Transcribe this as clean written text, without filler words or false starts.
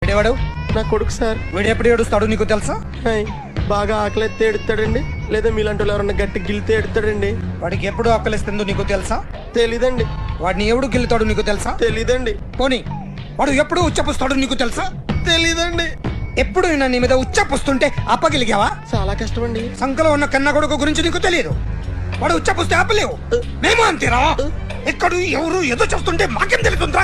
వీడేవాడు? నా కొడుకు సార్. వీడు ఎప్పుడు ఏడుస్తాడు నీకు తెలుసా? హాయ్, బాగా ఆకలిస్తే ఎడుతాడండి, లేదా మీలాంటి వాళ్ళు ఎవరన్నా గట్టి గిల్తే ఎడుతాడండి. వాడికి ఎప్పుడు ఆకలిస్తుందో నీకు తెలుసా? తెలీదండి. వాడిని ఎవడు గిల్లుతాడు నీకు తెలుసా? తెలీదండి. పోనీ వాడు ఎప్పుడు ఉచ్చపుస్తాడు నీకు తెలుసా? తెలీదండి. ఎప్పుడు నేను నీ మీద ఉచ్చపుస్తుంటే అప్పగిలిగావా? చాలా కష్టమండి. సంకలో ఉన్న కన్న కొడుకు గురించి నీకు తెలియదు. వాడు ఉచ్చపుస్తే ఆపలేవు. మేము అంతేరా. ఎక్కడ ఎవరు ఏదో చేస్తుంటే మాకేం తెలుస్తుందా?